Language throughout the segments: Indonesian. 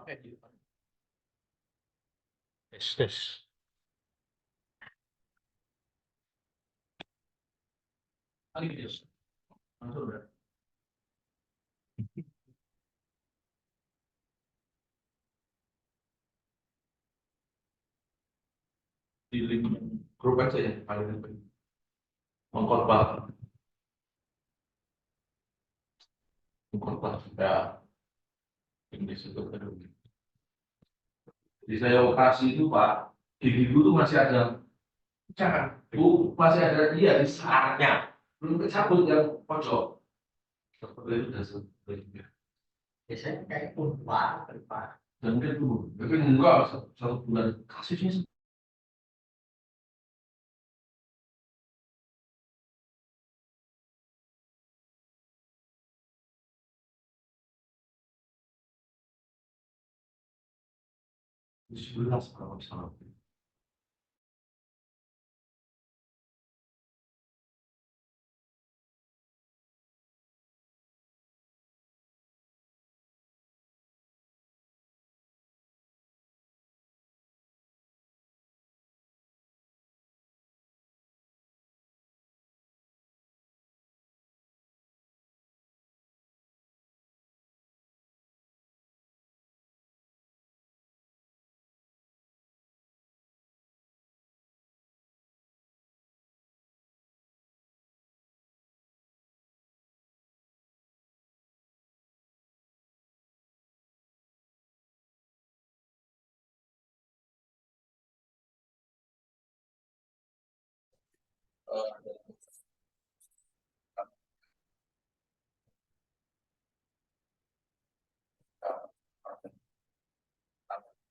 Tes, tes. Di link grup aja ya paling penting. Mengkhotbah ya ini situ. Di saya lokasi itu Pak, di Bibu itu masih ada, jangan, Bu, masih ada dia di saatnya, belum kecabut yang pojok. Seperti itu sudah sebenarnya. Biasanya kayak pun Pak, dan itu, tapi enggak satu bulan kasusnya. Sebelas kalau salah.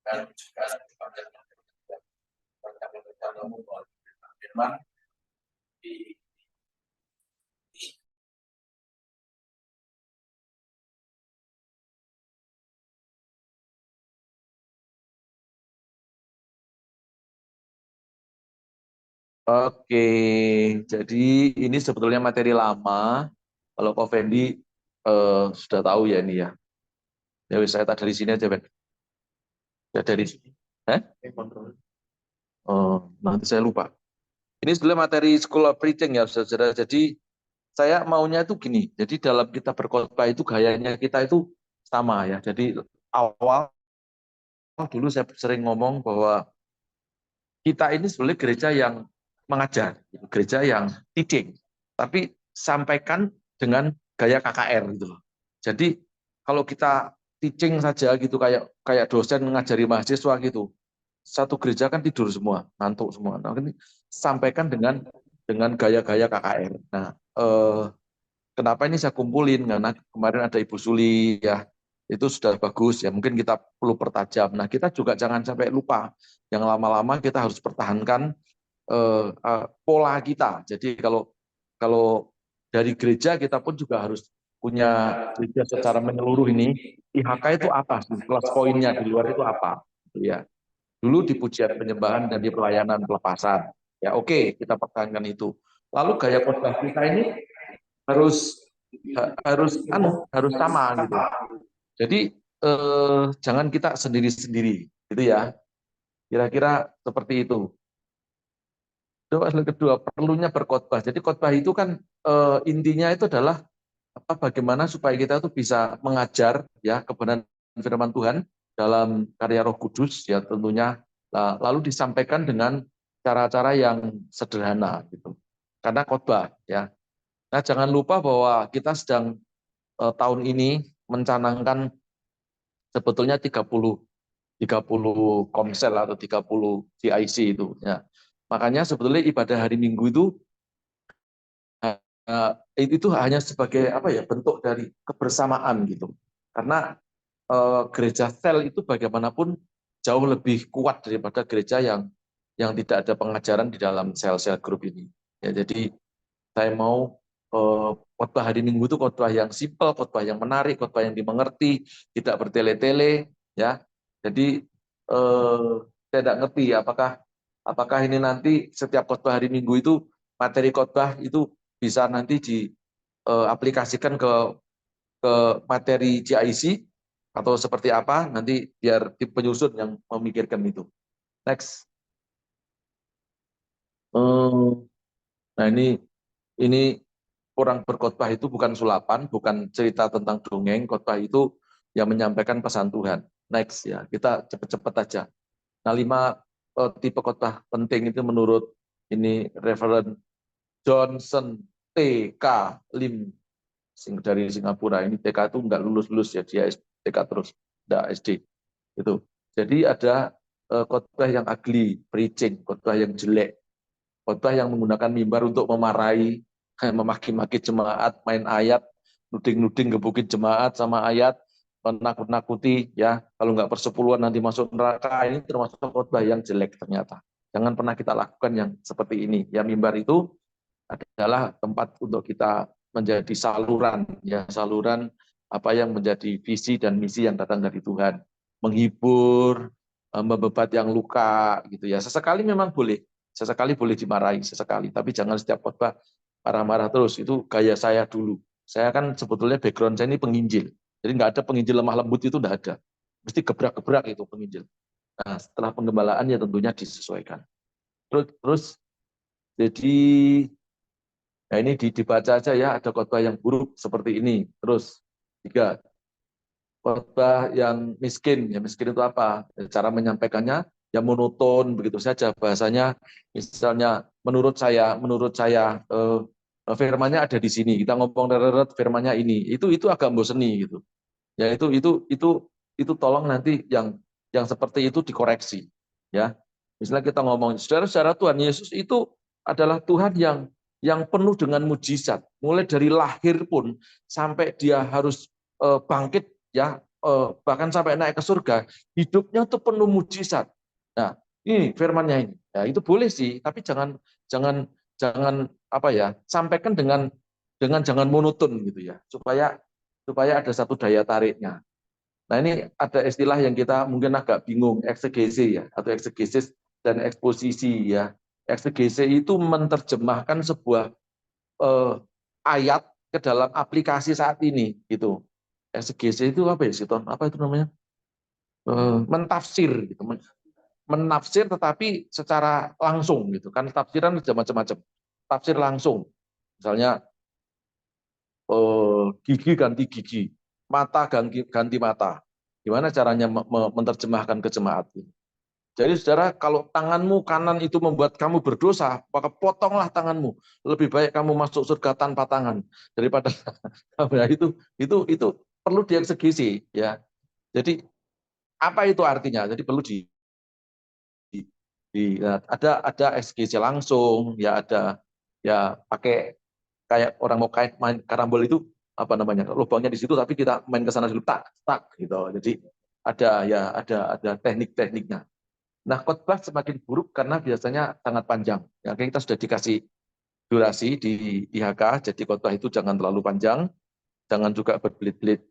Dan juga firman di Oke, jadi ini sebetulnya materi lama. Kalau Pak Fendi sudah tahu ya ini ya. Ya wis, saya tak dari sini aja, Ben. Ya dari sini. Oh, nanti saya lupa. Ini sebetulnya materi School of Preaching ya, saudara. Jadi saya maunya itu gini. Jadi dalam kita berkhotbah itu gayanya kita itu sama ya. Jadi awal dulu saya sering ngomong bahwa kita ini sebenarnya gereja yang mengajar, gereja yang teaching, tapi sampaikan dengan gaya KKR gitu loh. Jadi kalau kita teaching saja gitu kayak dosen mengajari mahasiswa gitu, satu gereja kan tidur semua, ngantuk semua. Nah, ini sampaikan dengan gaya-gaya KKR. Nah, kenapa ini saya kumpulin? Karena kemarin ada Ibu Suli ya, itu sudah bagus ya. Mungkin kita perlu pertajam. Nah, kita juga jangan sampai lupa. Yang lama-lama kita harus pertahankan pola kita. Jadi kalau dari gereja kita pun juga harus punya gereja secara menyeluruh ini. IHK itu apa sih? Plus poinnya di luar itu apa? Ya. Dulu di pujian penyembahan dan di pelayanan pelepasan. Ya oke, kita pertahankan itu. Lalu gaya khotbah kita ini harus harus sama gitu. Jadi jangan kita sendiri-sendiri gitu ya. Kira-kira seperti itu. Doa kedua, perlunya berkhotbah. Jadi khotbah itu kan intinya itu adalah bagaimana supaya kita itu bisa mengajar ya kebenaran firman Tuhan dalam karya Roh Kudus ya tentunya, lalu disampaikan dengan cara-cara yang sederhana gitu. Karena khotbah ya. Nah, jangan lupa bahwa kita sedang tahun ini mencanangkan sebetulnya 30 komsel atau 30 CIC itu ya. Makanya sebetulnya ibadah hari Minggu itu hanya sebagai apa ya, bentuk dari kebersamaan gitu. Karena gereja sel itu bagaimanapun jauh lebih kuat daripada gereja yang tidak ada pengajaran di dalam sel-sel grup ini. Ya, jadi saya mau khotbah hari Minggu itu khotbah yang simpel, khotbah yang menarik, khotbah yang dimengerti, tidak bertele-tele, ya. Jadi saya tidak ngerti apakah ini nanti setiap khotbah hari Minggu itu materi khotbah itu bisa nanti diaplikasikan ke materi GIC atau seperti apa, nanti biar tim penyusun yang memikirkan itu. Next. Nah ini orang berkhotbah itu bukan sulapan, bukan cerita tentang dongeng. Khotbah itu yang menyampaikan pesan Tuhan. Next ya, kita cepet-cepet aja. Nah, 5 tipe khotbah penting itu menurut ini Reverend Johnson TK Lim dari Singapura. Ini TK itu nggak lulus ya, dia TK terus, nggak SD itu. Jadi ada khotbah yang ugly preaching, khotbah yang jelek, khotbah yang menggunakan mimbar untuk memarahi, memaki-maki jemaat, main ayat, nuding-nuding gebukin jemaat sama ayat, menakut-nakuti ya, kalau nggak persepuluhan nanti masuk neraka. Ini termasuk khotbah yang jelek ternyata. Jangan pernah kita lakukan yang seperti ini. Ya, mimbar itu adalah tempat untuk kita menjadi saluran, ya, saluran apa yang menjadi visi dan misi yang datang dari Tuhan, menghibur, membebat yang luka gitu ya. Sesekali boleh dimarahi, sesekali, tapi jangan setiap khotbah marah-marah terus. Itu gaya saya dulu. Saya kan sebetulnya background saya ini penginjil, jadi nggak ada penginjil lemah lembut, itu nggak ada, mesti gebrak-gebrak itu penginjil. Nah, setelah penggembalaan ya tentunya disesuaikan. Terus jadi, nah ini dibaca aja ya, ada khotbah yang buruk seperti ini. Terus 3, khotbah yang miskin. Ya, miskin itu apa? Cara menyampaikannya ya monoton begitu saja bahasanya. Misalnya menurut saya firmannya ada di sini. Kita ngomong firmannya ini. Itu agak mboseni gitu. Ya itu tolong nanti yang seperti itu dikoreksi. Ya. Misalnya kita ngomong saudara-saudara, Tuhan Yesus itu adalah Tuhan yang penuh dengan mujizat. Mulai dari lahir pun sampai dia harus bangkit ya, bahkan sampai naik ke surga, hidupnya tuh penuh mujizat. Nah, ini firman-Nya ini. Ya, itu boleh sih, tapi jangan jangan jangan apa ya, sampaikan dengan jangan monoton gitu ya, supaya ada satu daya tariknya. Nah, ini ada istilah yang kita mungkin agak bingung, eksegese ya, atau eksegesis dan eksposisi ya. Eksegese itu menerjemahkan sebuah ayat ke dalam aplikasi saat ini gitu. Eksegese itu apa ya, Siton? Apa itu namanya? Mentafsir gitu. Menafsir tetapi secara langsung gitu. Kan tafsiran ada macam-macam. Tafsir langsung. Misalnya gigi ganti gigi, mata ganti mata. Gimana caranya menerjemahkan ke jemaat? Jadi saudara, kalau tanganmu kanan itu membuat kamu berdosa, maka potonglah tanganmu. Lebih baik kamu masuk surga tanpa tangan daripada ya, itu perlu dieksekusi ya. Jadi apa itu artinya? Jadi perlu ada eksekusi langsung ya, ada ya pakai kayak orang mau main karambol itu, apa namanya, lubangnya di situ tapi kita main ke sana dulu tak tak gitu. Jadi ada teknik-tekniknya. Nah, khotbah semakin buruk karena biasanya sangat panjang. Ya, kita sudah dikasih durasi di IHK, jadi khotbah itu jangan terlalu panjang, jangan juga berbelit-belit.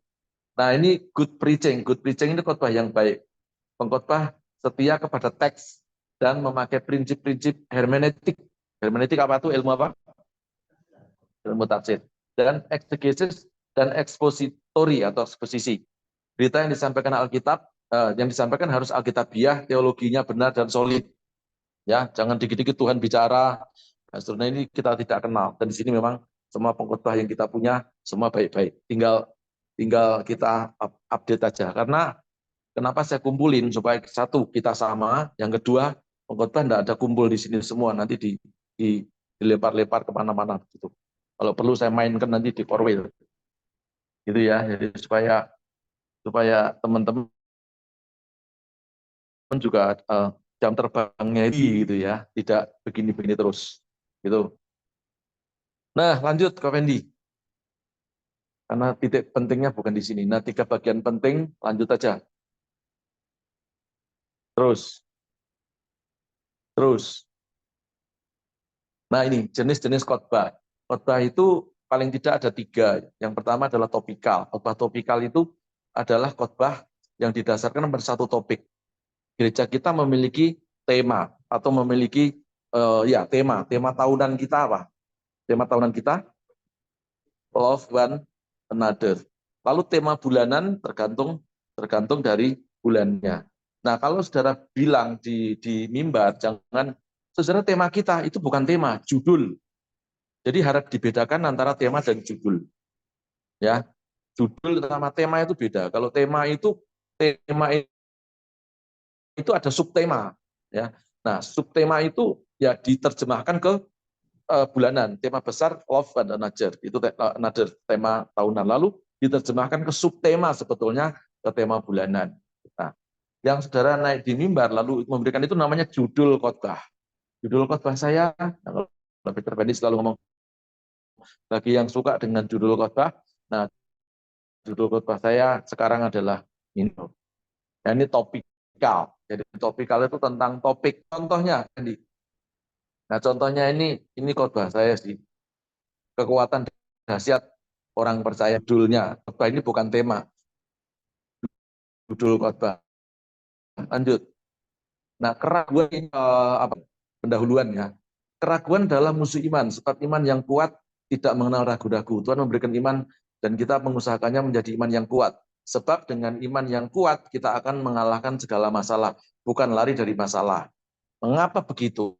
Nah, ini good preaching. Good preaching ini khotbah yang baik. Pengkhotbah setia kepada teks dan memakai prinsip-prinsip hermeneutik. Hermeneutik apa itu? Ilmu apa? Ilmu tafsir. Dan eksegesis dan ekspositori atau eksposisi. Berita yang disampaikan Alkitab, yang disampaikan harus alkitabiah, teologinya benar dan solid. Ya, jangan dikit-dikit Tuhan bicara. Nah, sebenarnya ini kita tidak kenal. Dan di sini memang semua pengkhotbah yang kita punya semua baik-baik. Tinggal kita update aja. Karena kenapa saya kumpulin, supaya satu kita sama, yang kedua pengkhotbah tidak ada kumpul di sini semua, nanti dilempar-lempar kemana-mana gitu. Kalau perlu saya mainkan nanti di Corwell, gitu ya. Jadi supaya teman-teman juga jam terbangnya gitu ya, tidak begini-begini terus, gitu. Nah, lanjut ke Fendi, karena titik pentingnya bukan di sini. Nah, 3 bagian penting, lanjut aja. Terus. Nah, ini jenis-jenis khotbah. Khotbah itu paling tidak ada 3. Yang pertama adalah topikal. Khotbah topikal itu adalah khotbah yang didasarkan pada satu topik. Gereja kita memiliki tema atau memiliki tema tahunan kita apa? Tema tahunan kita love one another. Lalu tema bulanan tergantung tergantung dari bulannya. Nah, kalau saudara bilang di mimbar, jangan, saudara, tema kita itu bukan tema, judul. Jadi harap dibedakan antara tema dan judul. Ya, judul sama tema itu beda. Kalau tema itu ada subtema. Ya, nah subtema itu ya diterjemahkan ke bulanan. Tema besar love and nature itu another tema tahunan, lalu diterjemahkan ke subtema sebetulnya ke tema bulanan. Nah, yang saudara naik di mimbar lalu memberikan itu namanya judul khotbah. Judul khotbah saya, Peter Fendi selalu ngomong, bagi yang suka dengan judul khotbah, nah judul khotbah saya sekarang adalah ini. Nah, ini topikal. Jadi topikal itu tentang topik. Contohnya, Fendi. Nah, contohnya ini khotbah saya sih. Kekuatan dahsyat orang percaya, judulnya. Khotbah ini bukan tema, judul khotbah. Lanjut. Nah, keraguan ini pendahuluan ya. Keraguan adalah musuh iman, sebab iman yang kuat tidak mengenal ragu-ragu. Tuhan memberikan iman dan kita mengusahakannya menjadi iman yang kuat. Sebab dengan iman yang kuat kita akan mengalahkan segala masalah, bukan lari dari masalah. Mengapa begitu?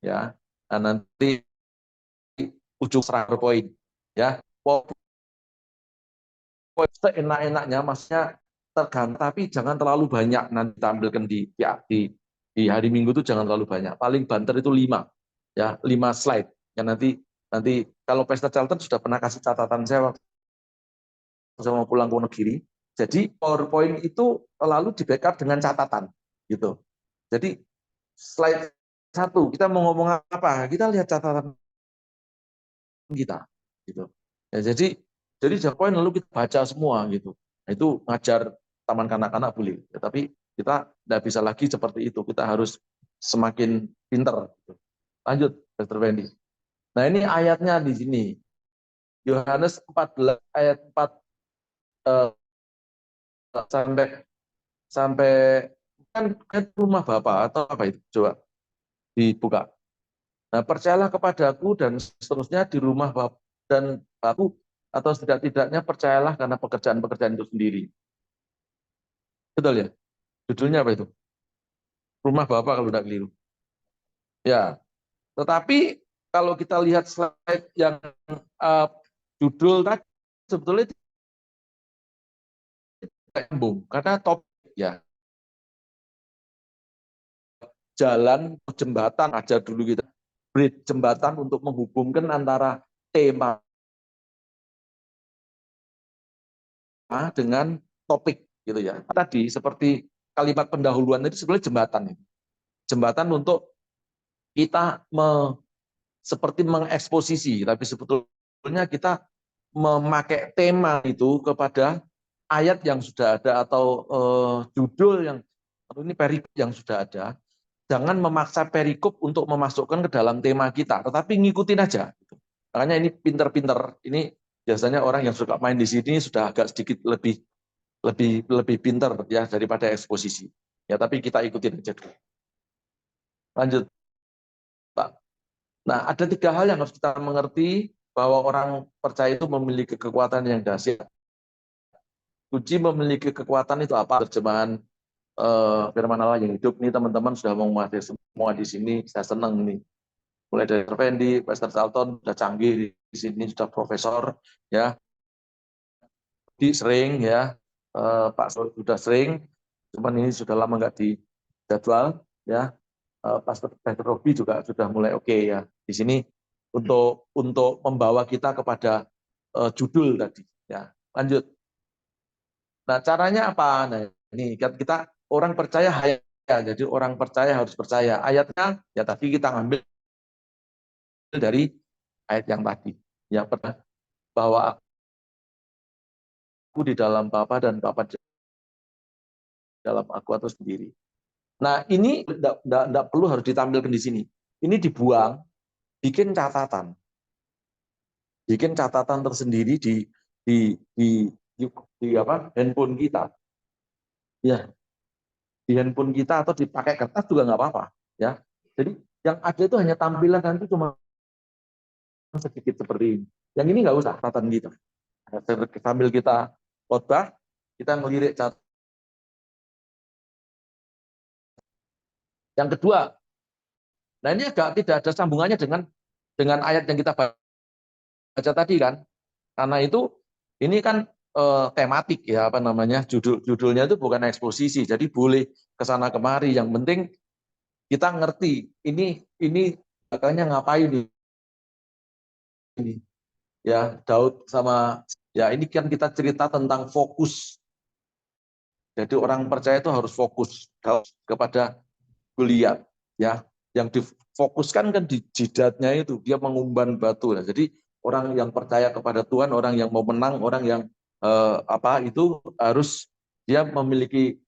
Ya, nah, nanti ujung 100 poin. Ya, seenak-enaknya, maksudnya tergantung, tapi jangan terlalu banyak nanti tampilkan di hari Minggu itu, jangan terlalu banyak. Paling banter itu 5, ya 5 slide. Ya nanti nanti kalau Pesta Charlton sudah pernah kasih catatan saya waktu saya mau pulang ke Wonogiri. Jadi PowerPoint itu lalu di backup dengan catatan, gitu. Jadi slide 1 kita mau ngomong apa, kita lihat catatan kita, gitu. Ya, jadi poin lalu kita baca semua gitu. Nah, itu ngajar taman kanak-kanak boleh, ya, tapi kita tidak bisa lagi seperti itu. Kita harus semakin pinter. Gitu. Lanjut, Dr. Wendy. Nah, ini ayatnya di sini. Yohanes 14 ayat 4 sampai sampai kan rumah Bapak atau apa itu? Coba dibuka. Nah, percayalah kepadaku dan seterusnya di rumah Bapak dan Bapak, atau setidak-tidaknya percayalah karena pekerjaan-pekerjaan itu sendiri. Betul ya? Judulnya apa itu? Rumah Bapak kalau tidak keliru. Ya, tetapi kalau kita lihat slide yang uh, judul tadi, sebetulnya tidak nyambung karena topik ya, jalan jembatan aja dulu kita, bridge jembatan untuk menghubungkan antara tema dengan topik gitu ya. Tadi seperti kalimat pendahuluan itu sebenarnya jembatan, jembatan untuk kita seperti mengeksposisi, tapi sebetulnya kita memakai tema itu kepada ayat yang sudah ada atau judul yang atau ini perikop yang sudah ada. Jangan memaksa perikop untuk memasukkan ke dalam tema kita, tetapi ngikutin aja. Makanya ini pinter-pinter. Ini biasanya orang yang suka main di sini sudah agak sedikit lebih lebih lebih pinter ya daripada eksposisi. Ya, tapi kita ikutin aja dulu. Lanjut, Pak. Nah, ada 3 hal yang harus kita mengerti bahwa orang percaya itu memiliki kekuatan yang dahsyat. Kunci memiliki kekuatan itu apa? Terjemahan firman Allah yang hidup nih, teman-teman sudah menguasai semua di sini. Saya senang nih. Mulai dari Fendi, Pastor Charlton sudah canggih di sini, sudah profesor ya. Di sering ya, Pak sudah sering, cuman ini sudah lama nggak di jadwal ya. Pastor Robi juga sudah mulai oke ya di sini untuk membawa kita kepada judul tadi ya. Lanjut. Nah, caranya apa? Nah, ini kita orang percaya ya, jadi orang percaya harus percaya. Ayatnya ya tadi kita ngambil dari ayat yang tadi. Ya, bahwa aku di dalam Bapa dan Bapa di dalam aku atau sendiri. Nah, ini tidak perlu harus ditampilkan di sini. Ini dibuang, bikin catatan. Bikin catatan tersendiri di apa? Handphone kita. Ya, di handphone kita atau dipakai kertas juga nggak apa-apa, ya. Jadi yang ada itu hanya tampilan nanti cuma sedikit seperti ini. Yang ini nggak usah catatan gitu. Sambil kita khotbah, kita ngelirik catatan. Yang kedua, nah ini tidak ada sambungannya dengan ayat yang kita baca tadi kan, karena itu ini kan tematik ya, apa namanya, judulnya itu bukan eksposisi, jadi boleh kesana kemari. Yang penting kita ngerti ini makanya ngapain ini ya, Daud sama ya, ini kan kita cerita tentang fokus. Jadi orang percaya itu harus fokus kepada Goliat ya. Yang difokuskan kan di jidatnya itu, dia mengumban batu. Jadi orang yang percaya kepada Tuhan, orang yang mau menang, orang yang itu harus dia memiliki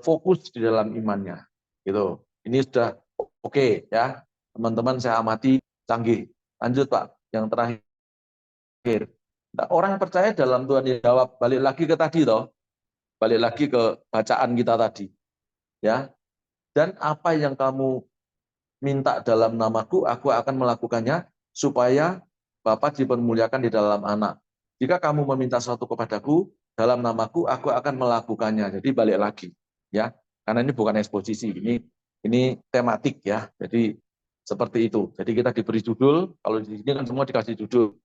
fokus di dalam imannya. Gitu. Ini sudah oke ya, teman-teman, saya amati canggih. Lanjut Pak, yang terakhir. Nah, orang percaya dalam Tuhan jawab, balik lagi ke tadi toh, balik lagi ke bacaan kita tadi ya. Dan apa yang kamu minta dalam namaku, aku akan melakukannya supaya Bapa dipermuliakan di dalam anak. Jika kamu meminta sesuatu kepadaku dalam namaku, aku akan melakukannya. Jadi balik lagi ya, karena ini bukan eksposisi, ini tematik ya. Jadi seperti itu. Jadi kita diberi judul, kalau di sini kan semua dikasih judul.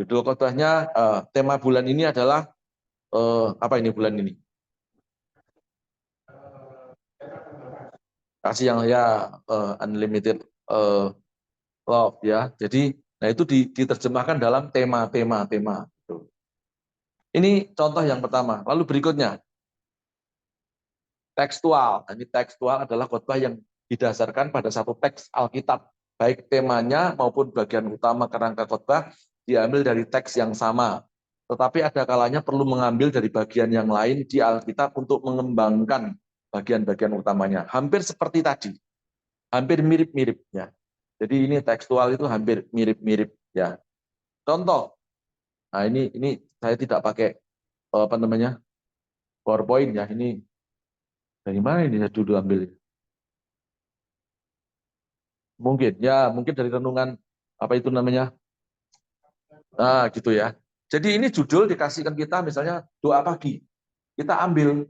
Judul khotbahnya, tema bulan ini adalah apa ini bulan ini? Kasih yang ya, unlimited love ya. Jadi nah itu diterjemahkan dalam tema. Gitu. Ini contoh yang pertama. Lalu berikutnya tekstual. Ini tekstual adalah khotbah yang didasarkan pada satu teks Alkitab, baik temanya maupun bagian utama kerangka khotbah diambil dari teks yang sama. Tetapi ada kalanya perlu mengambil dari bagian yang lain di Alkitab untuk mengembangkan bagian-bagian utamanya. Hampir seperti tadi, hampir mirip-mirip ya. Jadi ini tekstual itu hampir mirip-mirip ya. Contoh, nah ini saya tidak pakai apa namanya PowerPoint ya. Ini dari mana ini saya dulu ambil? Mungkin dari renungan apa itu namanya? Nah, gitu ya. Jadi ini judul dikasihkan kita misalnya doa pagi. Kita ambil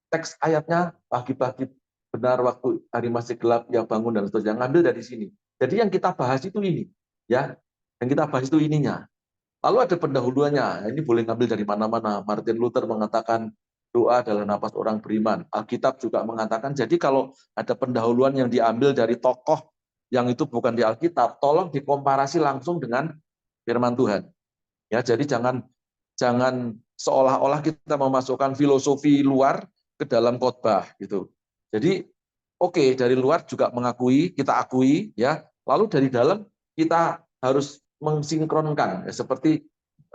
teks ayatnya pagi-pagi benar waktu hari masih gelap yang bangun dan seterusnya, ngambil dari sini. Jadi yang kita bahas itu ini ya. Yang kita bahas itu ininya. Lalu ada pendahuluannya. Ini boleh ngambil dari mana-mana. Martin Luther mengatakan doa adalah napas orang beriman. Alkitab juga mengatakan, jadi kalau ada pendahuluan yang diambil dari tokoh yang itu bukan di Alkitab, tolong dikomparasi langsung dengan firman Tuhan. Ya, jadi jangan seolah-olah kita memasukkan filosofi luar ke dalam khotbah gitu. Jadi oke, dari luar juga mengakui, kita akui ya. Lalu dari dalam kita harus mensinkronkan ya, seperti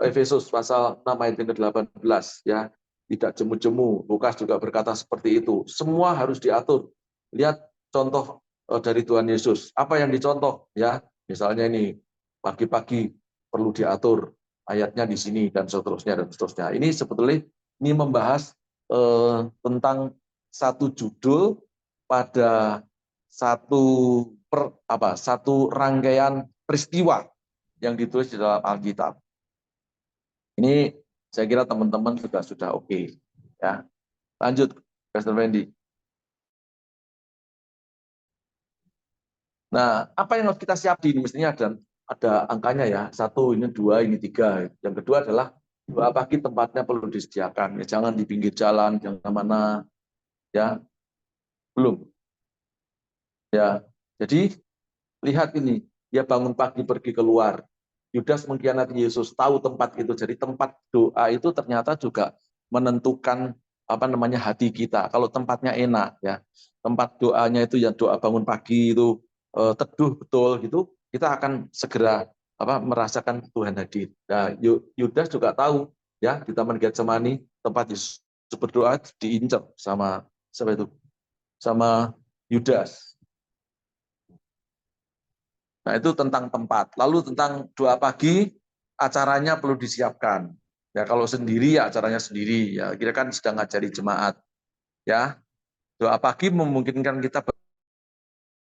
Efesus pasal 6 ayat ke-18 ya. Tidak jemu-jemu. Lukas juga berkata seperti itu. Semua harus diatur. Lihat contoh dari Tuhan Yesus. Apa yang dicontoh ya? Misalnya ini pagi-pagi perlu diatur, ayatnya di sini dan seterusnya dan seterusnya. Ini sebetulnya ini membahas tentang satu judul pada satu rangkaian peristiwa yang ditulis di dalam Alkitab. Ini saya kira teman-teman sudah oke. Ya. Lanjut, Pastor Wendy. Nah, apa yang harus kita siap di ini? Mestinya ada angkanya ya. 1, ini 2, ini 3. Yang kedua adalah doa pagi tempatnya perlu disediakan. Ya, jangan di pinggir jalan, jangan mana. Ya, belum. Ya, jadi lihat ini. Dia bangun pagi pergi keluar. Yudas mengkhianati Yesus, tahu tempat itu. Jadi tempat doa itu ternyata juga menentukan apa namanya hati kita. Kalau tempatnya enak ya, tempat doanya itu ya doa bangun pagi itu teduh betul gitu, kita akan segera merasakan Tuhan hadir. Nah, Yudas juga tahu ya di Taman Getsemani tempat Yesus berdoa diincar sama siapa itu? Sama Yudas. Nah, itu tentang tempat. Lalu tentang doa pagi, acaranya perlu disiapkan. Ya, kalau sendiri ya acaranya sendiri. Ya, kira kan sedang ngajari jemaat. Ya, doa pagi memungkinkan kita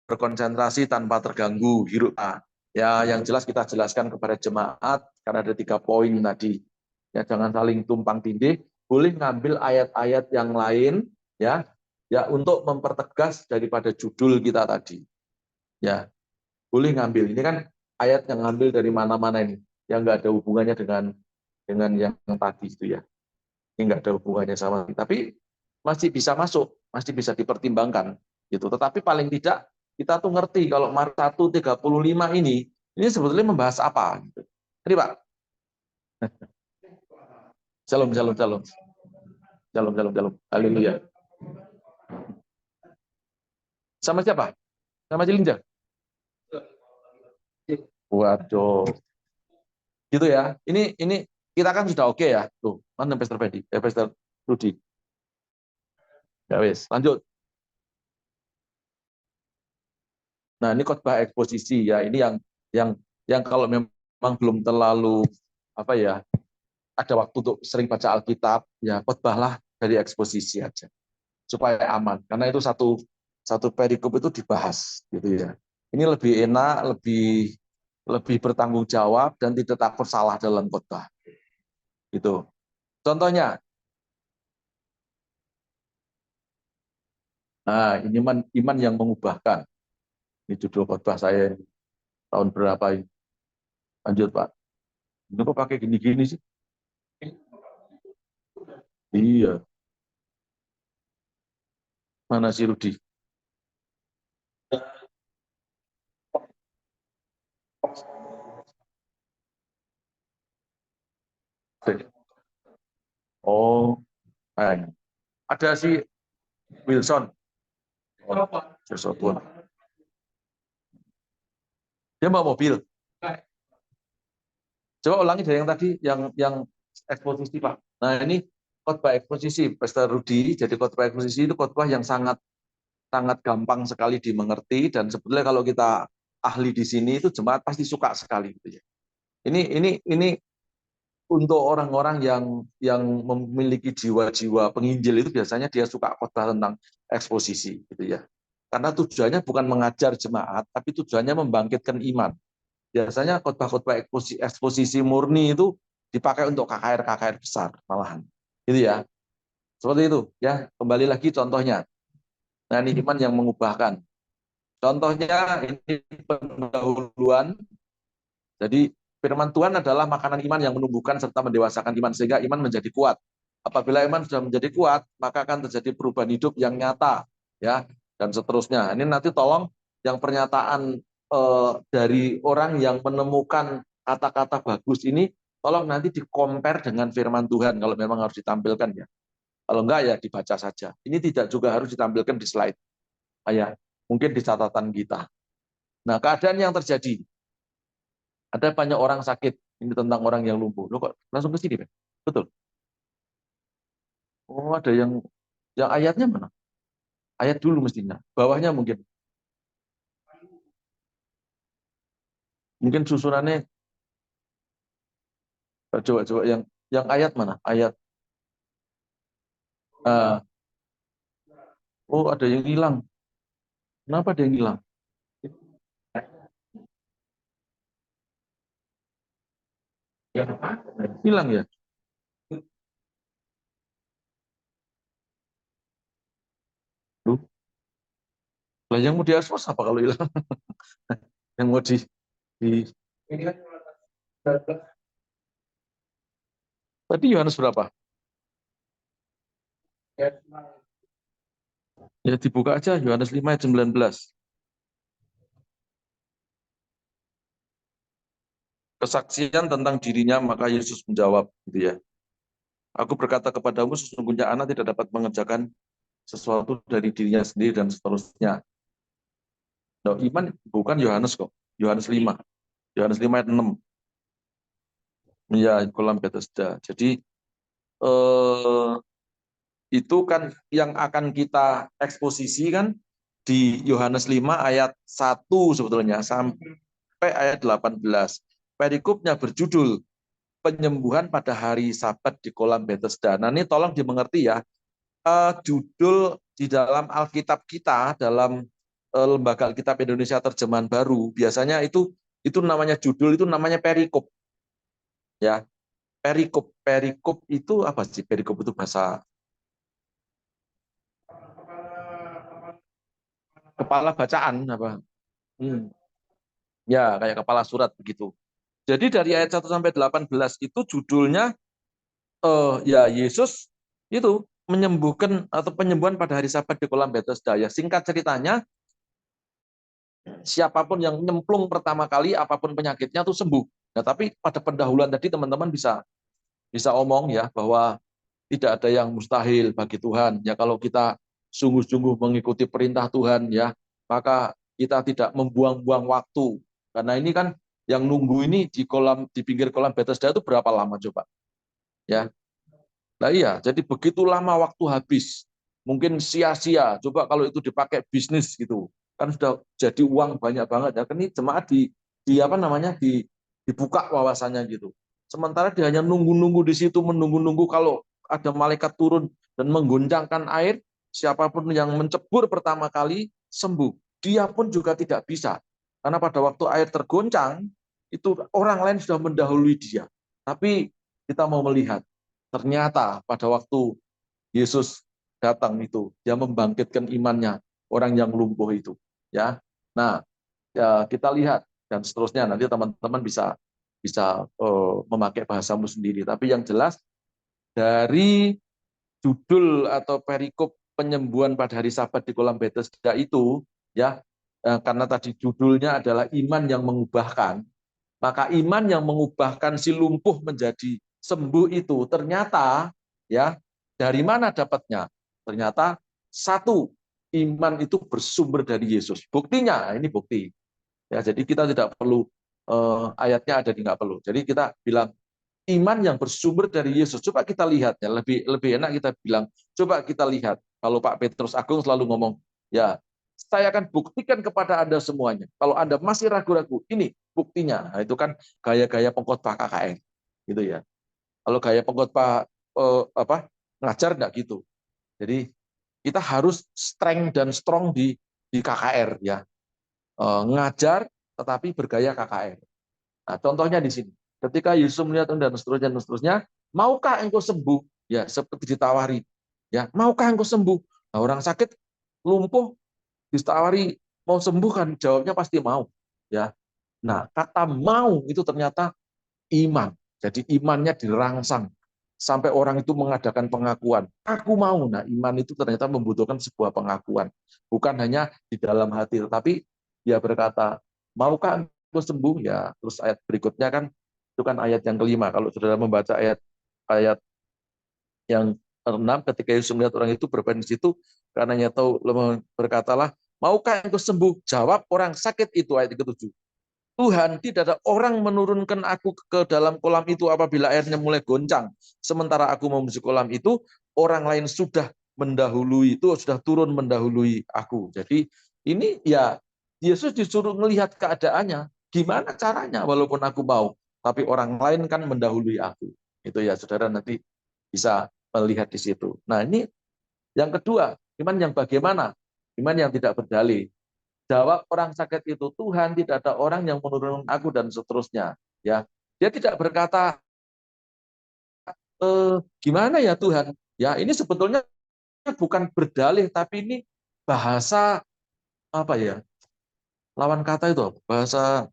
berkonsentrasi tanpa terganggu hiruk. Ya, yang jelas kita jelaskan kepada jemaat karena ada 3 poin tadi. Ya, jangan saling tumpang tindih. Boleh ngambil ayat-ayat yang lain, ya, ya untuk mempertegas daripada judul kita tadi. Ya, boleh ngambil. Ini kan ayat yang ngambil dari mana-mana ini, yang nggak ada hubungannya dengan yang tadi itu ya. Ini nggak ada hubungannya sama. Tapi masih bisa masuk, masih bisa dipertimbangkan gitu. Tetapi paling tidak kita tuh ngerti kalau Maret 1:35 ini sebetulnya membahas apa gitu. Jadi Pak, shalom shalom shalom. Shalom shalom shalom. Haleluya. Sama siapa? Sama Cilinja. Waduh. Gitu ya. Ini kita kan sudah oke ya. Tuh, mana Pastor Fedi? Pastor Rudi. Ya wes, lanjut. Nah, ini khotbah eksposisi ya. Ini yang yang kalau memang belum terlalu apa ya, ada waktu untuk sering baca Alkitab, ya khotbahlah dari eksposisi aja supaya aman. Karena itu satu satu perikop itu dibahas gitu ya. Ini lebih enak, lebih lebih bertanggung jawab dan tidak takut salah dalam khotbah. Gitu. Contohnya, nah ini iman yang mengubahkan. Ini judul khotbah saya ini. Tahun berapa ini? Lanjut Pak. Ini kok pakai gini-gini sih? Iya. Mana si Rudi? Oh, nah, ada si Wilson. Oh, Joshua. Dia mau mobil. Coba ulangi dari yang tadi, yang eksposisi Pak. Nah ini khotbah eksposisi, Pastor Rudi. Jadi khotbah eksposisi itu khotbah yang sangat sangat gampang sekali dimengerti dan sebetulnya kalau kita ahli di sini itu jemaat pasti suka sekali gitu ya. Ini untuk orang-orang yang memiliki jiwa-jiwa penginjil itu biasanya dia suka khotbah tentang eksposisi gitu ya. Karena tujuannya bukan mengajar jemaat, tapi tujuannya membangkitkan iman. Biasanya khotbah-khotbah eksposisi murni itu dipakai untuk KKR-KKR besar malahan. Gitu ya. Seperti itu ya. Kembali lagi contohnya. Nah, ini iman yang mengubahkan. Contohnya ini pendahuluan. Jadi firman Tuhan adalah makanan iman yang menumbuhkan serta mendewasakan iman sehingga iman menjadi kuat. Apabila iman sudah menjadi kuat, maka akan terjadi perubahan hidup yang nyata, ya, dan seterusnya. Ini nanti tolong yang pernyataan dari orang yang menemukan kata-kata bagus ini, tolong nanti di-compare dengan firman Tuhan kalau memang harus ditampilkan ya. Kalau enggak ya dibaca saja. Ini tidak juga harus ditampilkan di slide. Ya, mungkin di catatan kita. Nah, keadaan yang terjadi, ada banyak orang sakit. Ini tentang orang yang lumpuh. Loh kok langsung ke sini, Pak? Betul. Oh, ada yang ayatnya mana? Ayat dulu mestinya. Bawahnya mungkin. Mungkin susunannya coba-coba yang ayat mana? Ayat. Uh, oh, ada yang hilang. Kenapa ada yang hilang? Ya, hilang ya. Loh, lah yang mau diekspos apa kalau hilang? Yang mau di tadi Yohanes berapa? Ya dibuka aja Yohanes 5 ayat 19. Kesaksian tentang dirinya maka Yesus menjawab gitu ya. Aku berkata kepadamu sesungguhnya anak tidak dapat mengerjakan sesuatu dari dirinya sendiri dan seterusnya. Nah, iman bukan Yohanes kok. Yohanes 5. Yohanes 5 ayat 6. Ya, kolam Bethesda. Jadi eh, itu kan yang akan kita eksposisi kan di Yohanes 5 ayat 1 sebetulnya sampai ayat 18. Perikopnya berjudul penyembuhan pada hari Sabat di kolam Bethesda. Nah, ini tolong dimengerti ya. Judul di dalam Alkitab kita dalam Lembaga Alkitab Indonesia Terjemahan Baru biasanya itu namanya judul itu namanya perikop ya. perikop. Perikop itu apa sih? Perikop itu bahasa kepala bacaan apa? Hmm. Ya, kayak kepala surat begitu. Jadi dari ayat 1 sampai 18 itu judulnya ya Yesus itu menyembuhkan atau penyembuhan pada hari Sabat di kolam Bethesda. Ya, singkat ceritanya, siapapun yang nyemplung pertama kali apapun penyakitnya itu sembuh. Nah, tapi pada pendahuluan tadi teman-teman bisa bisa omong ya bahwa tidak ada yang mustahil bagi Tuhan. Ya kalau kita sungguh-sungguh mengikuti perintah Tuhan ya, maka kita tidak membuang-buang waktu. Karena ini kan yang nunggu ini di pinggir kolam Bethesda itu berapa lama coba? Ya. Nah iya, jadi begitu lama waktu habis. Mungkin sia-sia. Coba kalau itu dipakai bisnis gitu. Kan sudah jadi uang banyak banget ya. Kan ini jemaat di apa namanya? Dibuka wawasannya gitu. Sementara dia hanya nunggu-nunggu di situ, menunggu-nunggu kalau ada malaikat turun dan menggoncangkan air, siapapun yang mencebur pertama kali sembuh. Dia pun juga tidak bisa. Karena pada waktu air tergoncang, itu orang lain sudah mendahului dia. Tapi kita mau melihat, ternyata pada waktu Yesus datang itu, dia membangkitkan imannya orang yang lumpuh itu. Ya, nah ya, kita lihat dan seterusnya nanti teman-teman bisa bisa memakai bahasamu sendiri. Tapi yang jelas dari judul atau perikop penyembuhan pada hari Sabat di kolam Bethesda itu, ya karena tadi judulnya adalah iman yang mengubahkan, maka iman yang mengubahkan si lumpuh menjadi sembuh itu ternyata ya dari mana dapatnya? Ternyata satu, iman itu bersumber dari Yesus. Buktinya, ini bukti. Ya, jadi kita tidak perlu ayatnya ada di nggak perlu. Jadi kita bilang iman yang bersumber dari Yesus. Coba kita lihat ya, lebih lebih enak kita bilang, coba kita lihat. Kalau Pak Petrus Agung selalu ngomong, ya, saya akan buktikan kepada Anda semuanya. Kalau Anda masih ragu-ragu, ini buktinya. Nah, itu kan gaya-gaya pengkhotbah KKN, gitu ya. Kalau gaya pengkhotbah apa ngajar enggak gitu. Jadi kita harus strength dan strong di KKR ya. Ngajar tetapi bergaya KKR. Nah, contohnya di sini. Ketika Yesus melihat dan seterusnya, maukah engkau sembuh? Ya, seperti ditawari. Ya, maukah engkau sembuh? Nah, orang sakit lumpuh ditawari mau sembuh kan jawabnya pasti mau. Ya. Nah, kata mau itu ternyata iman. Jadi imannya dirangsang sampai orang itu mengadakan pengakuan. Aku mau. Nah, iman itu ternyata membutuhkan sebuah pengakuan. Bukan hanya di dalam hati, tetapi dia berkata, maukah engkau sembuh? Ya, terus ayat berikutnya kan itu kan ayat yang kelima. Kalau saudara membaca ayat ayat yang keenam, ketika Yesus melihat orang itu berbaring di situ, karenanya tahu berkatalah, maukah engkau sembuh? Jawab orang sakit itu ayat ke-7. Tuhan, tidak ada orang menurunkan aku ke dalam kolam itu apabila airnya mulai goncang. Sementara aku menuju kolam itu, orang lain sudah mendahului, itu sudah turun mendahului aku. Jadi ini ya Yesus disuruh melihat keadaannya. Gimana caranya walaupun aku mau, tapi orang lain kan mendahului aku. Itu ya saudara nanti bisa melihat di situ. Nah ini yang kedua, iman yang bagaimana? Iman yang tidak berdalih. Jawab orang sakit itu, Tuhan, tidak ada orang yang menurunkan aku dan seterusnya. Ya, dia tidak berkata gimana ya Tuhan. Ya, ini sebetulnya bukan berdalih, tapi ini bahasa apa ya? Lawan kata itu bahasa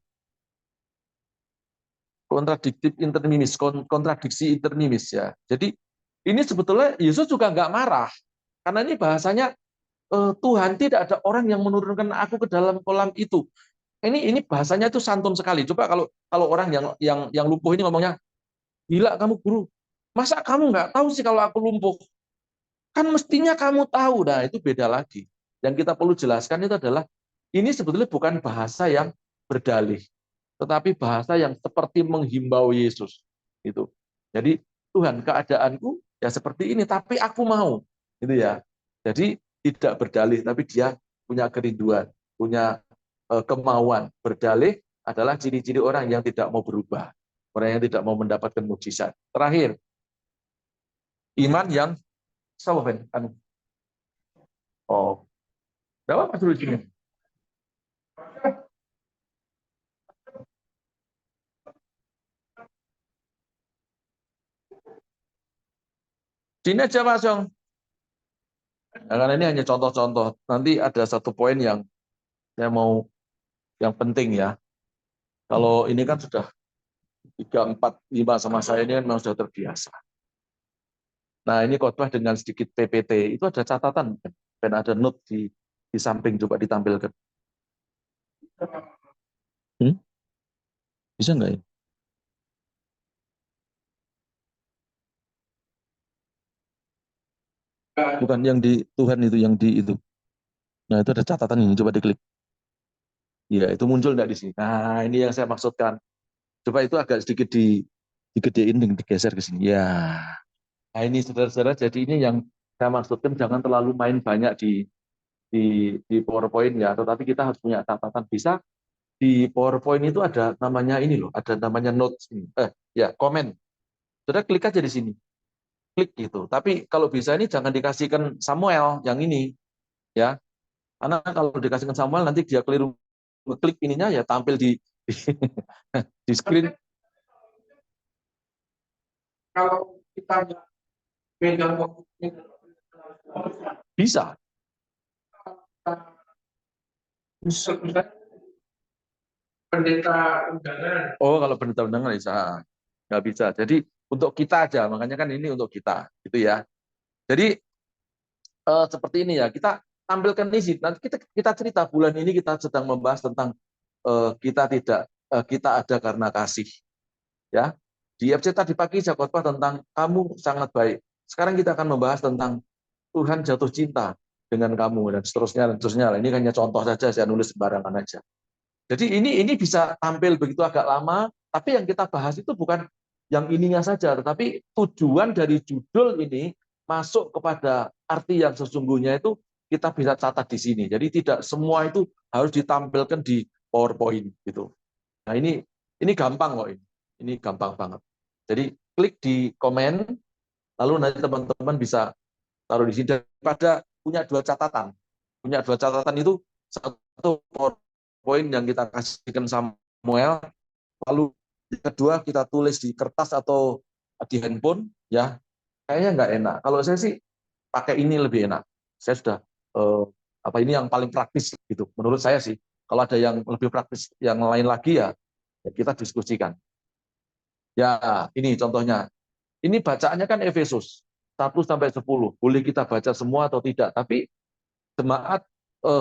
kontradiktif intermimis, kontradiksi intermimis ya. Jadi ini sebetulnya Yesus juga nggak marah karena ini bahasanya Tuhan, tidak ada orang yang menurunkan aku ke dalam kolam itu. Ini bahasanya itu santun sekali. Coba kalau kalau orang yang lumpuh ini ngomongnya, gila kamu guru, masa kamu nggak tahu sih kalau aku lumpuh? Kan mestinya kamu tahu. Nah itu beda lagi. Yang kita perlu jelaskan itu adalah ini sebetulnya bukan bahasa yang berdalih, tetapi bahasa yang seperti menghimbau Yesus. Itu. Jadi Tuhan, keadaanku ya seperti ini, tapi aku mau, gitu ya. Jadi tidak berdalih, tapi dia punya kerinduan, punya kemauan. Berdalih adalah ciri-ciri orang yang tidak mau berubah, orang yang tidak mau mendapatkan mukjizat. Terakhir, iman yang sawaben. Oh, berapa Mas dulu sini? Sini aja Mas Yong. Nah, karena ini hanya contoh-contoh. Nanti ada satu poin yang saya mau yang penting ya. Kalau ini kan sudah 3, 4, 5 sama saya ini kan memang sudah terbiasa. Nah ini khotbah dengan sedikit PPT, itu ada catatan, dan ada note di samping, coba ditampilkan. Hmm? Bisa nggak ya? Bukan yang di Tuhan itu, yang di itu. Nah itu ada catatan ini, coba diklik. Ya itu muncul nggak di sini. Nah ini yang saya maksudkan. Coba itu agak sedikit digedein dan digeser ke sini. Ya, nah ini saudara-saudara, jadi ini yang saya maksudkan, jangan terlalu main banyak di, di PowerPoint ya, tetapi kita harus punya catatan. Bisa di PowerPoint itu ada namanya ini loh, ada namanya notes ini. Ya, komen. Saudara klik aja di sini, klik gitu. Tapi kalau bisa ini jangan dikasihkan Samuel yang ini ya, karena kalau dikasihkan Samuel nanti dia keliru ngeklik ininya ya tampil di, di screen. Kalau kita pegang bisa. Pendeta undangan. Oh, kalau pendeta undangan bisa. Nggak bisa. Jadi untuk kita aja, makanya kan ini untuk kita, gitu ya. Jadi seperti ini ya, kita tampilkan isi. Nanti kita cerita bulan ini kita sedang membahas tentang kita tidak kita ada karena kasih, ya. Di FC tadi pagi saya khotbah tentang kamu sangat baik. Sekarang kita akan membahas tentang Tuhan jatuh cinta dengan kamu dan seterusnya dan seterusnya. Ini hanya contoh saja, saya nulis sembarangan aja. Jadi ini bisa tampil begitu agak lama, tapi yang kita bahas itu bukan yang ininya saja, tetapi tujuan dari judul ini masuk kepada arti yang sesungguhnya itu kita bisa catat di sini. Jadi tidak semua itu harus ditampilkan di PowerPoint gitu. Nah ini gampang kok ini. Ini gampang banget. Jadi klik di komen, lalu nanti teman-teman bisa taruh di sini, daripada punya dua catatan. Punya dua catatan itu, satu PowerPoint yang kita kasihkan Samuel, lalu yang kedua kita tulis di kertas atau di handphone, ya kayaknya nggak enak. Kalau saya sih pakai ini lebih enak. Saya sudah apa ini yang paling praktis gitu. Menurut saya sih. Kalau ada yang lebih praktis, yang lain lagi ya, ya kita diskusikan. Ya ini contohnya. Ini bacaannya kan Efesus 1 sampai 10. Boleh kita baca semua atau tidak, tapi jemaat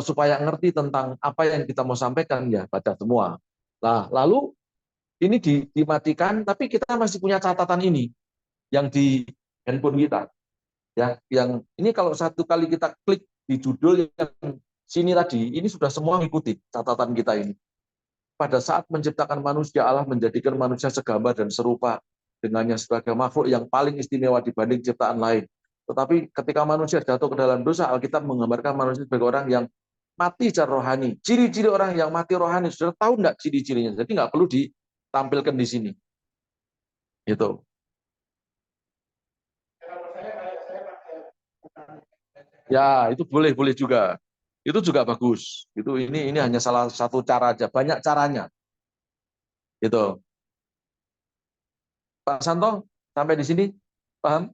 supaya ngerti tentang apa yang kita mau sampaikan ya baca semua. Nah, lalu ini dimatikan, tapi kita masih punya catatan ini yang di handphone kita. Ya, yang ini kalau satu kali kita klik di judul yang sini tadi, ini sudah semua mengikuti catatan kita ini. Pada saat menciptakan manusia, Allah menjadikan manusia segambar dan serupa dengannya sebagai makhluk yang paling istimewa dibanding ciptaan lain. Tetapi ketika manusia jatuh ke dalam dosa, Alkitab menggambarkan manusia sebagai orang yang mati secara rohani. Ciri-ciri orang yang mati rohani, sudah tahu enggak ciri-cirinya? Jadi nggak perlu ditampilkan di sini. Gitu. Ya, itu boleh juga. Itu juga bagus. Ini hanya salah satu cara aja, banyak caranya. Gitu. Pak Santo, sampai di sini paham?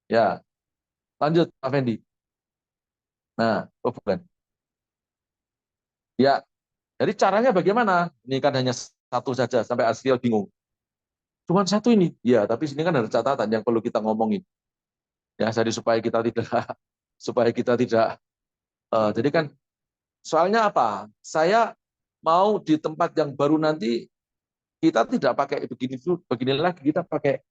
Ya, lanjut Pak Fendi. Nah, oh bukan. Ya, jadi caranya bagaimana? Ini kan hanya satu saja, sampai Asriel bingung. Cuma satu ini. Ya, tapi sini kan ada catatan yang perlu kita ngomongin. Ya, jadi supaya kita tidak supaya kita tidak jadi kan soalnya apa? Saya mau di tempat yang baru nanti kita tidak pakai begini lagi, kita pakai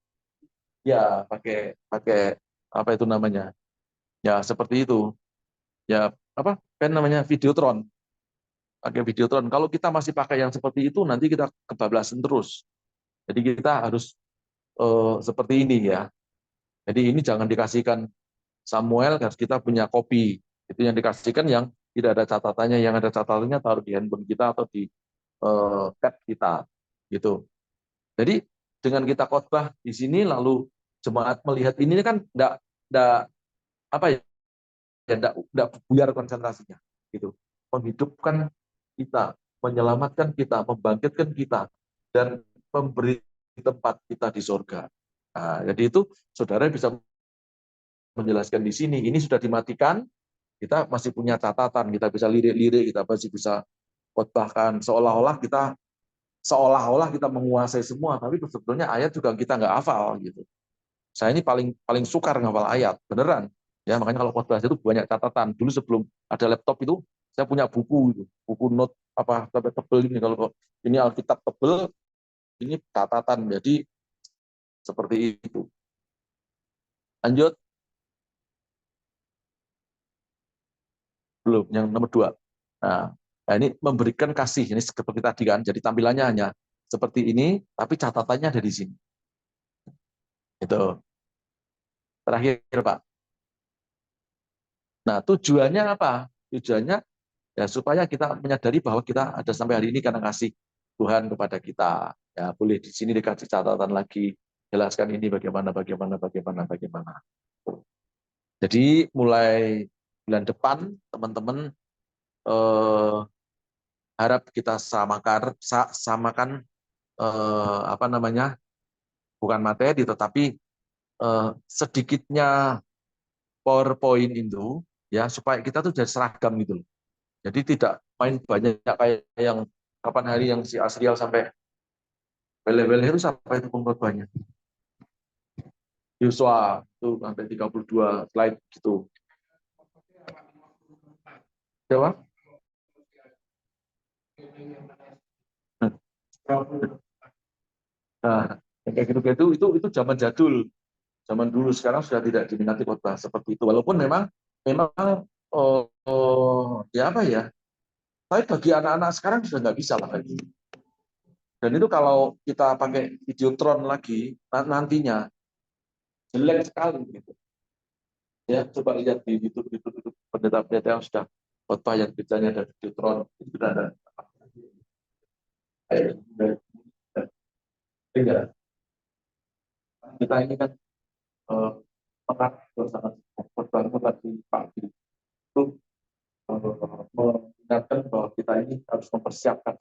ya pakai pakai apa itu namanya? Ya, seperti itu. Ya, apa? Kan namanya Videotron. Pakai Videotron. Kalau kita masih pakai yang seperti itu, nanti kita kebablasan terus. Jadi kita harus seperti ini ya. Jadi ini jangan dikasihkan Samuel, harus kita punya kopi. Itu yang dikasihkan yang tidak ada catatannya, yang ada catatannya taruh di handphone kita atau di tab kita. Gitu. Jadi dengan kita khotbah di sini lalu jemaat melihat ini kan enggak apa ya, enggak buyar konsentrasinya gitu. Menghidupkan kita, menyelamatkan kita, membangkitkan kita, dan memberi tempat kita di surga. Nah, jadi itu saudara bisa menjelaskan di sini, ini sudah dimatikan, kita masih punya catatan, kita bisa lirik-lirik, kita masih bisa khotbahkan seolah-olah kita menguasai semua, tapi sebetulnya ayat juga kita nggak hafal gitu. Saya ini paling paling sukar ngafal ayat, beneran. Ya, makanya kalau khotbah itu banyak catatan. Dulu sebelum ada laptop itu, saya punya buku itu, buku note apa sampai tebel ini. Kalau ini Alkitab tebel, ini catatan. Jadi seperti itu. Lanjut, belum yang nomor 2. Nah, ini memberikan kasih. Ini seperti tadi kan. Jadi tampilannya hanya seperti ini, tapi catatannya ada di sini. Itu terakhir, Pak. Nah, tujuannya apa? Tujuannya ya supaya kita menyadari bahwa kita ada sampai hari ini karena kasih Tuhan kepada kita. Ya, boleh di sini dikasih catatan lagi, jelaskan ini bagaimana. Jadi mulai bulan depan teman-teman eh, harap kita samakan apa namanya, bukan materi tetapi sedikitnya PowerPoint itu ya supaya kita tuh jadi seragam gitu loh. Jadi tidak main banyak kayak yang kapan hari yang si Asrial sampai bele-bele itu sampai itu pengkorbannya. Yuswa itu sampai 32 slide gitu. Jawab. Nah, yang kayak gitu itu zaman jadul, zaman dulu. Sekarang sudah tidak diminati khotbah seperti itu. Walaupun memang ya apa ya? Tapi bagi anak-anak sekarang sudah nggak bisa lah kayak gitu. Dan itu kalau kita pakai Videotron lagi nantinya jelek sekali gitu. Ya, coba lihat di YouTube pendeta-pendeta yang sudah khotbah yang kerjanya ada Videotron itu sudah ada. Enggak, kita ini kan sangat khotbah di pagi itu mengingatkan bahwa kita ini harus mempersiapkan.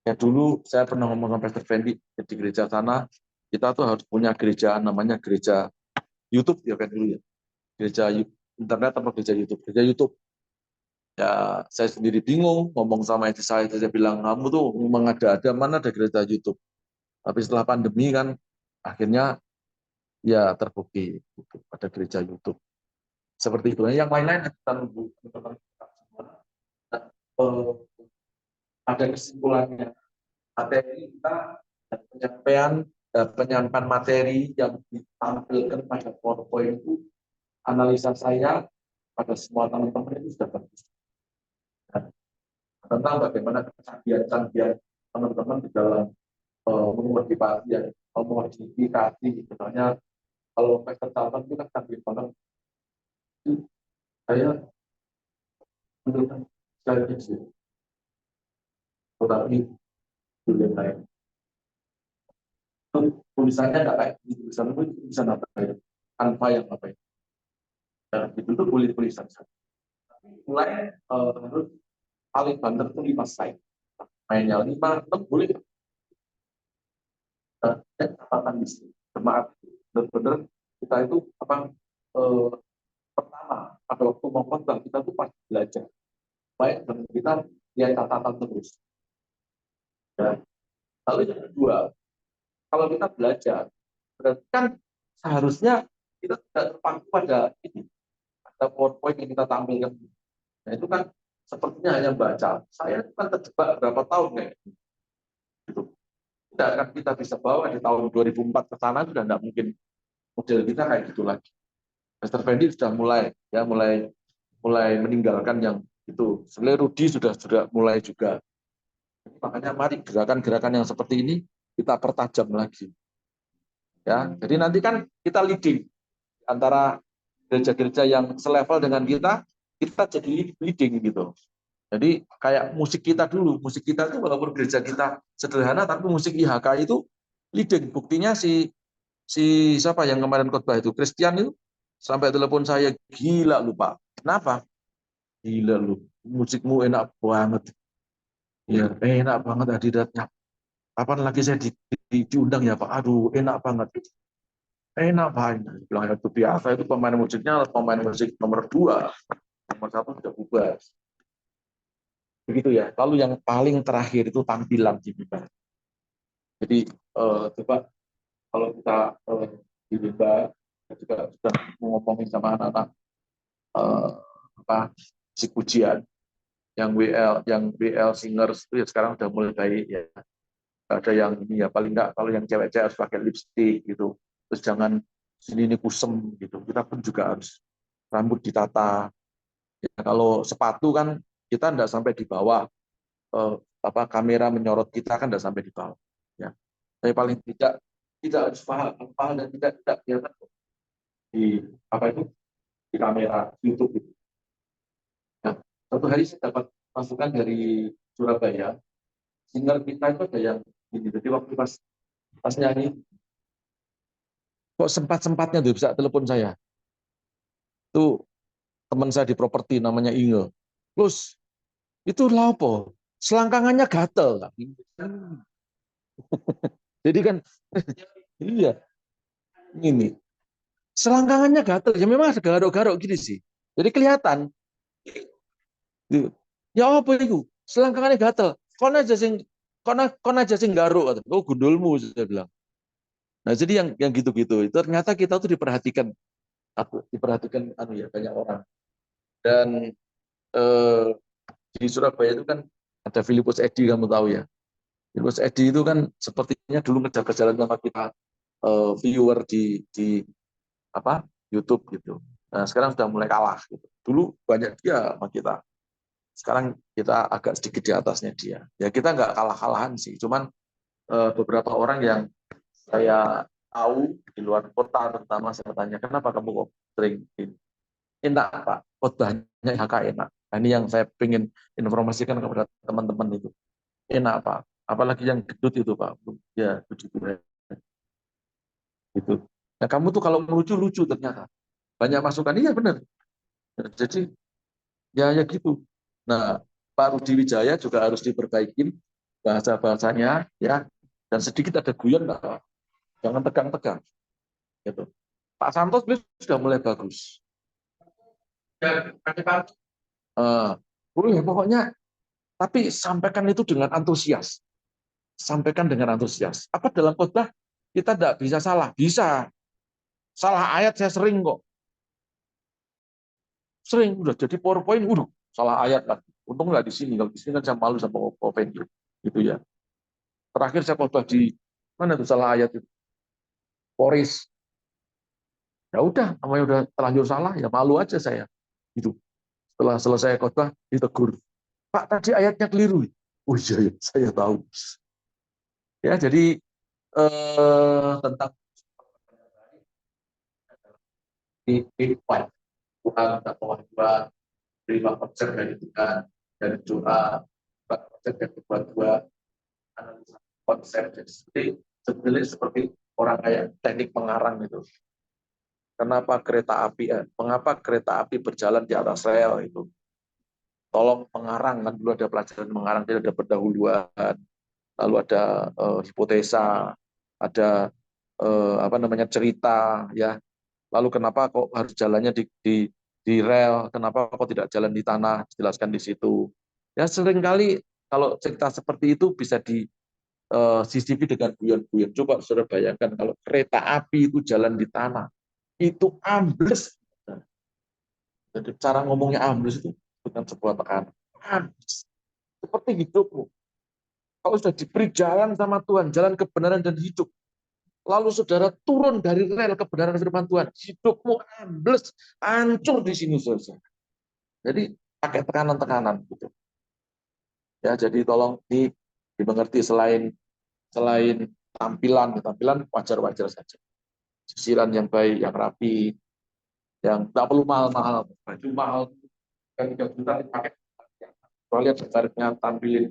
Ya dulu saya pernah ngomong sama Pastor Fendi di gereja sana, kita tuh harus punya gereja namanya gereja YouTube ya kan dulu ya. Gereja internet atau gereja YouTube? Gereja YouTube. Ya saya sendiri bingung ngomong sama istri saya bilang kamu tuh mengada-ada mana ada gereja YouTube. Tapi setelah pandemi kan akhirnya ya terbukti ada gereja YouTube. Seperti itu. Yang lain-lain kita nunggu teman-teman kita semua. Nah, ada kesimpulannya. Materi kita dan penyampaian materi yang ditampilkan pada PowerPoint itu, analisa saya pada semua teman-teman itu sudah bagus. Dan tentang bagaimana kecanggihan teman-teman di dalam memotivasi, memotivasi, misalnya kalau Pastor Salman itu kan canggih banget. Saya menurut saya kecil, tetapi juga saya tulisannya nggak kayak tulisan itu tulisan apa ya, tanpa yang apa ya. Dan itu tuh boleh tulisan saya. Mulai harus paling banter itu 5 slide. Mainnya 5, 6 boleh. Dan catatan di sini. Jemaat benar-benar kita itu apa pertama pada waktu mau khotbah kita tuh pasti belajar. Baik dan kita lihat catatan terus. Ya. Lalu yang kedua, kalau kita belajar, berarti kan seharusnya kita tidak terpaku pada ini, ada PowerPoint yang kita tampilkan. Nah itu kan sepertinya hanya baca. Saya kan terjebak berapa tahun kayak gitu. Tidak akan kita bisa bawa di tahun 2004 ke sana sudah tidak mungkin model kita kayak gitu lagi. Master Fendi sudah mulai meninggalkan yang itu. Sebenarnya Rudi sudah mulai juga. Makanya mari gerakan-gerakan yang seperti ini kita pertajam lagi. Ya, jadi nanti kan kita leading antara gereja-gereja yang selevel dengan kita jadi leading gitu. Jadi kayak musik kita dulu, musik kita itu walaupun gereja kita sederhana, tapi musik IHK itu leading. Buktinya si siapa yang kemarin khotbah itu, Christian itu sampai telepon saya, gila lupa. Kenapa? Gila lu, musikmu enak banget. Ya, enak banget hadiratnya. Kapan lagi saya diundang ya Pak? Aduh, enak banget. enak banget. Bilang itu biasa, itu pemain musiknya pemain musik nomor 2, nomor 1 sudah bubar. Begitu ya. Lalu yang paling terakhir itu tampilan di Bimba. Jadi coba kalau kita di Bimba juga sudah ngomongin sama anak-anak eh, apa si pujian yang WL singers itu ya sekarang udah mulai baik ya. Ada yang ini ya paling enggak kalau yang cewek-cewek harus pakai lipstick gitu. Terus jangan sini ini kusem gitu. Kita pun juga harus rambut ditata. Ya, kalau sepatu kan kita enggak sampai di bawah eh, kamera menyorot kita kan enggak sampai di bawah. Ya. Tapi paling tidak harus pahal dan tidak kelihatan di apa itu di kamera YouTube itu. Nah, satu hari saya dapat masukan dari Surabaya, singer kita itu ada yang gini. Jadi waktu pas nyanyi, kok sempat-sempatnya tuh bisa telepon saya. Itu teman saya di properti namanya Inge. Terus itu lapo, selangkangannya gatel. Jadi kan iya ini selangkangannya gatel. Ya memang ada garuk-garuk gini sih. Jadi kelihatan. Ya apa itu? Selangkangannya gatel. Kon aja sing garuk. Oh gundulmu saya bilang. Nah jadi yang gitu-gitu itu ternyata kita tuh diperhatikan, diperhatikan ya banyak orang. Dan eh, di Surabaya itu kan ada Filipus Edi, kamu tahu ya. Filipus Edi itu kan sepertinya dulu ngejar jalan sama kita viewer di apa YouTube gitu. Nah sekarang sudah mulai kalah gitu. Dulu banyak dia sama kita. Sekarang kita agak sedikit di atasnya dia. Ya kita nggak kalah-kalahan sih. Cuman beberapa orang yang saya tahu di luar kota terutama saya tanya kenapa kamu kok sering ini? Enak Pak, khotbahnya HK enak. Nah, ini yang saya ingin informasikan kepada teman-teman itu. Enak Pak, apalagi yang gedut itu Pak. Ya, puji Tuhan. Gitu. Nah, kamu tuh kalau melucu lucu ternyata. Banyak masukan, iya benar. Nah, jadi ya gitu. Nah, Pak Rudi Wijaya juga harus diperbaiki bahasa-bahasanya ya. Dan sedikit ada guyon, Pak. Jangan tegang-tegang. Gitu. Pak Santos sudah mulai bagus. Boleh pokoknya, tapi sampaikan itu dengan antusias. Sampaikan dengan antusias. Apa dalam khotbah kita tidak bisa salah? Bisa. Salah ayat saya sering kok. Sering udah jadi PowerPoint, udah salah ayat lagi. Untung nggak di sini. Kalau di sini kan saya malu sama PowerPoint gitu ya. Terakhir saya khotbah di mana tuh salah ayat itu? Poris. Ya udah, namanya udah terlanjur salah, ya malu aja saya. Gitu. Setelah selesai khotbah ditegur. Pak tadi ayatnya keliru. Oh iya, ya, saya tahu. Ya jadi tentang di kehidupan Tuhan bahwa Tuhan terima konsep dari Tuhan dari doa konsep yang kedua analisa konsep jadi sebenarnya seperti orang kayak teknik pengarang itu. Kenapa mengapa kereta api berjalan di atas rel itu? Tolong pengarang, kan dulu ada pelajaran mengarang, jadi ada pendahuluan, lalu ada hipotesa, ada apa namanya cerita, ya. Lalu kenapa kok harus jalannya di rel? Kenapa kok tidak jalan di tanah? Jelaskan di situ. Ya seringkali kalau cerita seperti itu bisa di CCTV dengan guyon-guyon. Coba saudara bayangkan kalau kereta api itu jalan di tanah, itu ambles. Jadi cara ngomongnya ambles itu bukan sebuah tekanan. Ambles. Seperti hidupmu. Kalau sudah diberi jalan sama Tuhan, jalan kebenaran dan hidup, lalu saudara turun dari rel kebenaran firman Tuhan, hidupmu ambles, hancur di sini saudara. Jadi pakai tekanan-tekanan gitu. Ya, jadi tolong dimengerti selain selain tampilan wajar-wajar saja. Sisiran yang baik, yang rapi, yang tidak perlu mahal-mahal. Baju mahal kan 3 juta dipakai. Kalau lihat sejarahnya tampilin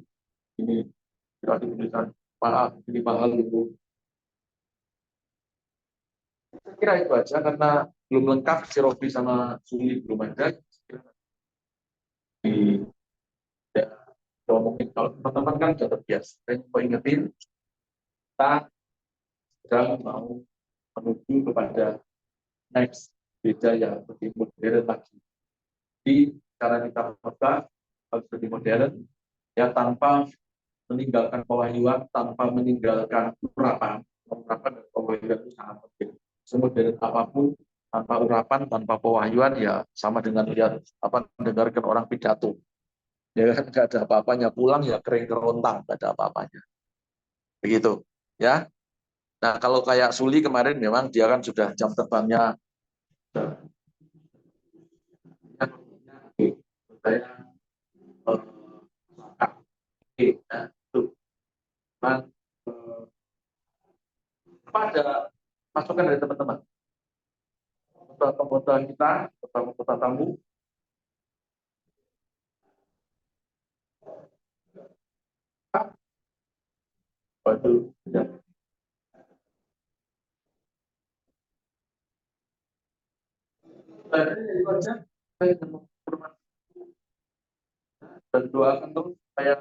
ini tidak dituliskan mahal, ini mahal itu. Saya kira itu aja karena belum lengkap si Robi sama Suli belum ada. Di ya, mungkin kalau teman-teman kan sudah terbiasa. Saya mau ingetin kita sedang mau menuju kepada next gereja yang lebih modern lagi. Di cara kita khotbah harus lebih modern, ya tanpa meninggalkan pewahyuan, tanpa meninggalkan urapan. Urapan dan pewahyuan itu sangat penting. Semodern apapun, tanpa urapan, tanpa pewahyuan, ya sama dengan lihat mendengarkan orang pidato. Ya kan nggak ada apa-apanya, pulang ya kering kerontang, nggak ada apa-apanya. Begitu, ya. Nah kalau kayak Suli kemarin memang dia kan sudah jam terbangnya. Saya apa ada masukan dari teman-teman? Anggota kita, anggota tamu. Waduh, ya. Itu aja. Saya dan doakan terus saya